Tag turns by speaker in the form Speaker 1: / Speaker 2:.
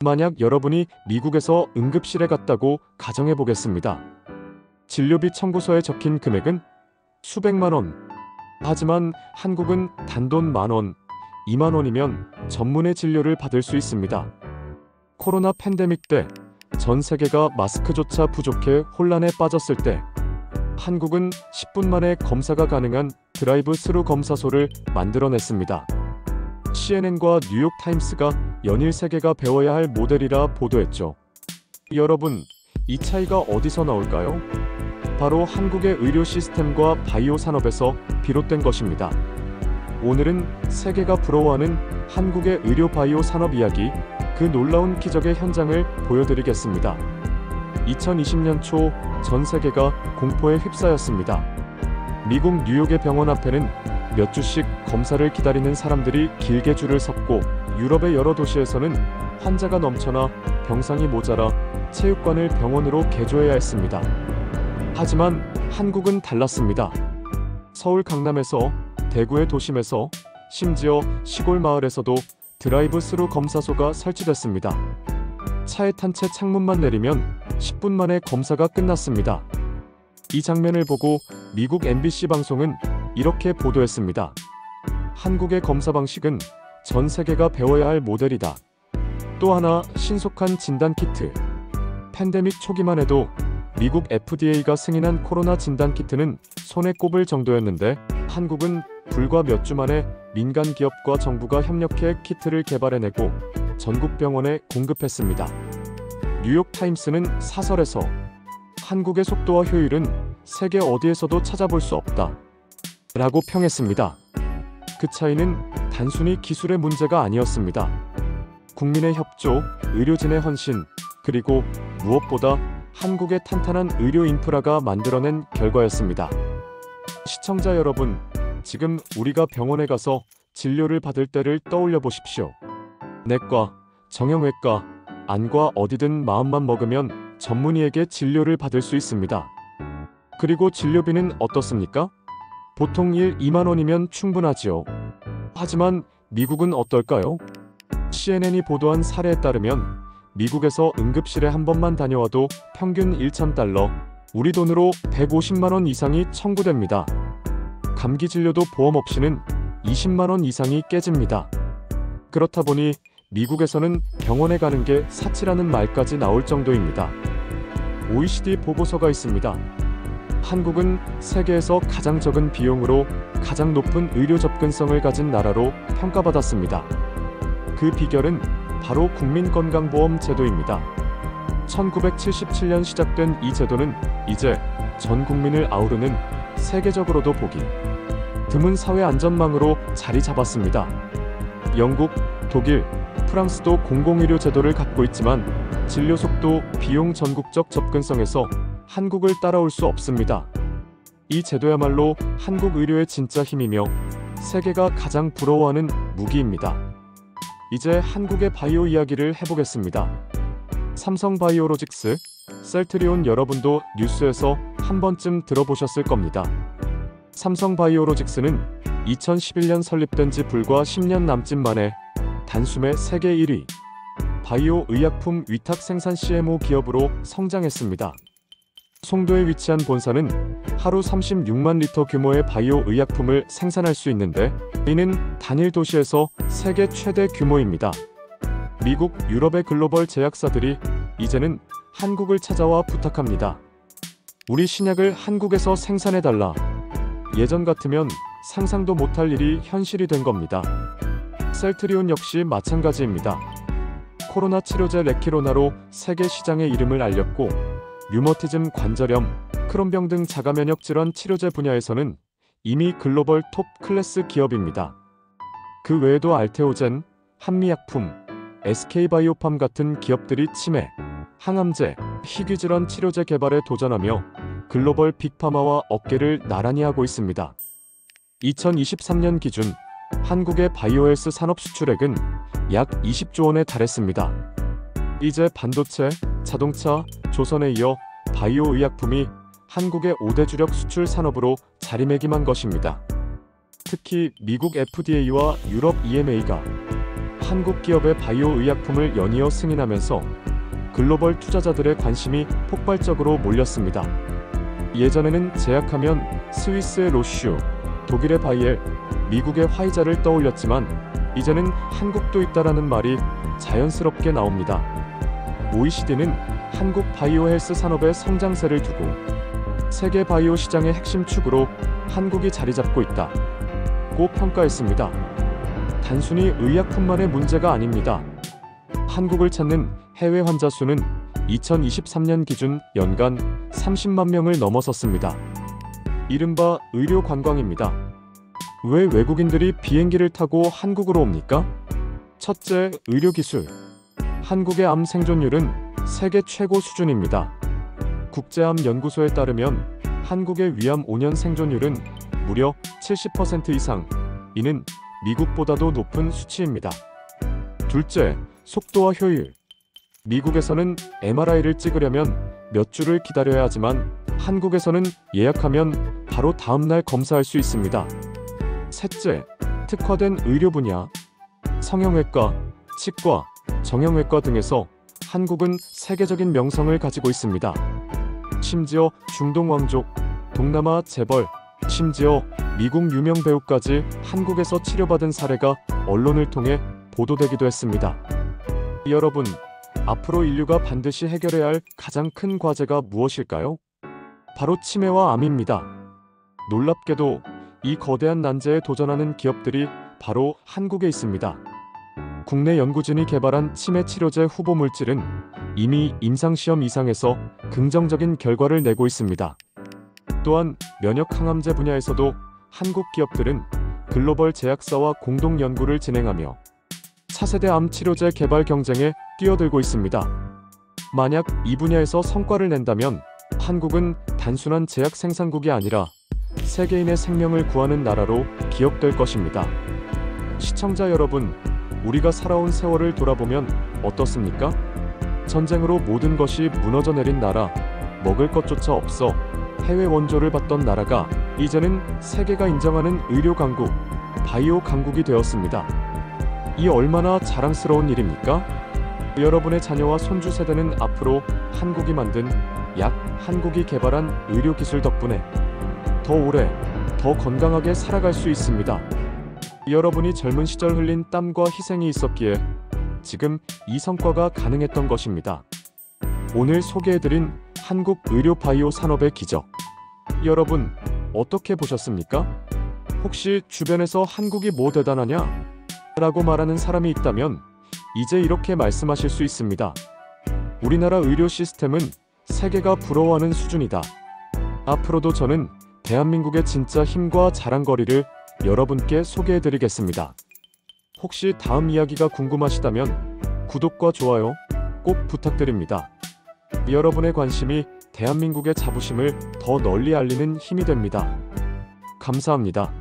Speaker 1: 만약 여러분이 미국에서 응급실에 갔다고 가정해 보겠습니다. 진료비 청구서에 적힌 금액은 수백만 원. 하지만 한국은 단돈 10,000원, 20,000원이면 전문의 진료를 받을 수 있습니다. 코로나 팬데믹 때 전 세계가 마스크조차 부족해 혼란에 빠졌을 때 한국은 10분 만에 검사가 가능한 드라이브 스루 검사소를 만들어냈습니다. CNN과 뉴욕타임스가 연일 세계가 배워야 할 모델이라 보도했죠. 여러분, 이 차이가 어디서 나올까요? 바로 한국의 의료 시스템과 바이오 산업에서 비롯된 것입니다. 오늘은 세계가 부러워하는 한국의 의료 바이오 산업 이야기, 그 놀라운 기적의 현장을 보여드리겠습니다. 2020년 초 전 세계가 공포에 휩싸였습니다. 미국 뉴욕의 병원 앞에는 몇 주씩 검사를 기다리는 사람들이 길게 줄을 섰고, 유럽의 여러 도시에서는 환자가 넘쳐나 병상이 모자라 체육관을 병원으로 개조해야 했습니다. 하지만 한국은 달랐습니다. 서울 강남에서, 대구의 도심에서, 심지어 시골 마을에서도 드라이브 스루 검사소가 설치됐습니다. 차에 탄 채 창문만 내리면 10분 만에 검사가 끝났습니다. 이 장면을 보고 미국 MBC 방송은 이렇게 보도했습니다. 한국의 검사 방식은 전 세계가 배워야 할 모델이다. 또 하나, 신속한 진단키트. 팬데믹 초기만 해도 미국 FDA가 승인한 코로나 진단키트는 손에 꼽을 정도였는데, 한국은 불과 몇 주 만에 민간 기업과 정부가 협력해 키트를 개발해내고 전국 병원에 공급했습니다. 뉴욕타임스는 사설에서 한국의 속도와 효율은 세계 어디에서도 찾아볼 수 없다 라고 평했습니다. 그 차이는 단순히 기술의 문제가 아니었습니다. 국민의 협조, 의료진의 헌신, 그리고 무엇보다 한국의 탄탄한 의료 인프라가 만들어낸 결과였습니다. 시청자 여러분, 지금 우리가 병원에 가서 진료를 받을 때를 떠올려 보십시오. 내과, 정형외과, 안과 어디든 마음만 먹으면 전문의에게 진료를 받을 수 있습니다. 그리고 진료비는 어떻습니까? 보통 2만 원이면 충분하지요. 하지만 미국은 어떨까요? CNN이 보도한 사례에 따르면 미국에서 응급실에 한 번만 다녀와도 평균 1,000달러, 우리 돈으로 150만 원 이상이 청구됩니다. 감기 진료도 보험 없이는 20만 원 이상이 깨집니다. 그렇다 보니 미국에서는 병원에 가는 게 사치라는 말까지 나올 정도입니다. OECD 보고서가 있습니다. 한국은 세계에서 가장 적은 비용으로 가장 높은 의료 접근성을 가진 나라로 평가받았습니다. 그 비결은 바로 국민건강보험 제도입니다. 1977년 시작된 이 제도는 이제 전 국민을 아우르는, 세계적으로도 보기 드문 사회안전망으로 자리 잡았습니다. 영국, 독일, 프랑스도 공공의료 제도를 갖고 있지만 진료 속도, 비용, 전국적 접근성에서 한국을 따라올 수 없습니다. 이 제도야말로 한국 의료의 진짜 힘이며 세계가 가장 부러워하는 무기입니다. 이제 한국의 바이오 이야기를 해보겠습니다. 삼성바이오로직스, 셀트리온, 여러분도 뉴스에서 한 번쯤 들어보셨을 겁니다. 삼성바이오로직스는 2011년 설립된 지 불과 10년 남짓 만에 단숨에 세계 1위 바이오 의약품 위탁 생산 CMO 기업으로 성장했습니다. 송도에 위치한 본사는 하루 36만 리터 규모의 바이오 의약품을 생산할 수 있는데, 이는 단일 도시에서 세계 최대 규모입니다. 미국, 유럽의 글로벌 제약사들이 이제는 한국을 찾아와 부탁합니다. 우리 신약을 한국에서 생산해달라. 예전 같으면 상상도 못할 일이 현실이 된 겁니다. 셀트리온 역시 마찬가지입니다. 코로나 치료제 레키로나로 세계 시장의 이름을 알렸고, 류머티즘, 관절염, 크론병 등 자가면역 질환 치료제 분야에서는 이미 글로벌 톱 클래스 기업입니다. 그 외에도 알테오젠, 한미약품, SK바이오팜 같은 기업들이 치매, 항암제, 희귀질환 치료제 개발에 도전하며 글로벌 빅파마와 어깨를 나란히 하고 있습니다. 2023년 기준 한국의 바이오헬스 산업 수출액은 약 20조 원에 달했습니다. 이제 반도체, 자동차, 조선에 이어 바이오 의약품이 한국의 5대 주력 수출 산업으로 자리매김한 것입니다. 특히 미국 FDA와 유럽 EMA가 한국 기업의 바이오 의약품을 연이어 승인하면서 글로벌 투자자들의 관심이 폭발적으로 몰렸습니다. 예전에는 제약하면 스위스의 로슈, 독일의 바이엘, 미국의 화이자를 떠올렸지만 이제는 한국도 있다라는 말이 자연스럽게 나옵니다. OECD는 한국 바이오 헬스 산업의 성장세를 두고 세계 바이오 시장의 핵심 축으로 한국이 자리 잡고 있다고 평가했습니다. 단순히 의약품만의 문제가 아닙니다. 한국을 찾는 해외 환자 수는 2023년 기준 연간 30만 명을 넘어섰습니다. 이른바 의료 관광입니다. 왜 외국인들이 비행기를 타고 한국으로 옵니까? 첫째, 의료 기술. 한국의 암 생존율은 세계 최고 수준입니다. 국제암연구소에 따르면 한국의 위암 5년 생존율은 무려 70% 이상, 이는 미국보다도 높은 수치입니다. 둘째, 속도와 효율. 미국에서는 MRI를 찍으려면 몇 주를 기다려야 하지만 한국에서는 예약하면 바로 다음날 검사할 수 있습니다. 셋째, 특화된 의료 분야. 성형외과, 치과, 정형외과 등에서 한국은 세계적인 명성을 가지고 있습니다. 심지어 중동 왕족, 동남아 재벌, 심지어 미국 유명 배우까지 한국에서 치료받은 사례가 언론을 통해 보도되기도 했습니다. 여러분, 앞으로 인류가 반드시 해결해야 할 가장 큰 과제가 무엇일까요? 바로 치매와 암입니다. 놀랍게도 이 거대한 난제에 도전하는 기업들이 바로 한국에 있습니다. 국내 연구진이 개발한 치매 치료제 후보 물질은 이미 임상시험 이상에서 긍정적인 결과를 내고 있습니다. 또한 면역 항암제 분야에서도 한국 기업들은 글로벌 제약사와 공동 연구를 진행하며 차세대 암 치료제 개발 경쟁에 뛰어들고 있습니다. 만약 이 분야에서 성과를 낸다면 한국은 단순한 제약 생산국이 아니라 세계인의 생명을 구하는 나라로 기억될 것입니다. 시청자 여러분, 우리가 살아온 세월을 돌아보면 어떻습니까? 전쟁으로 모든 것이 무너져 내린 나라, 먹을 것조차 없어 해외 원조를 받던 나라가 이제는 세계가 인정하는 의료 강국, 바이오 강국이 되었습니다. 이 얼마나 자랑스러운 일입니까? 여러분의 자녀와 손주 세대는 앞으로 한국이 만든 한국이 개발한 의료 기술 덕분에 더 오래, 더 건강하게 살아갈 수 있습니다. 여러분이 젊은 시절 흘린 땀과 희생이 있었기에 지금 이 성과가 가능했던 것입니다. 오늘 소개해드린 한국 의료 바이오 산업의 기적. 여러분, 어떻게 보셨습니까? 혹시 주변에서 한국이 뭐 대단하냐? 라고 말하는 사람이 있다면 이제 이렇게 말씀하실 수 있습니다. 우리나라 의료 시스템은 세계가 부러워하는 수준이다. 앞으로도 저는 대한민국의 진짜 힘과 자랑거리를 여러분께 소개해드리겠습니다. 혹시 다음 이야기가 궁금하시다면 구독과 좋아요 꼭 부탁드립니다. 여러분의 관심이 대한민국의 자부심을 더 널리 알리는 힘이 됩니다. 감사합니다.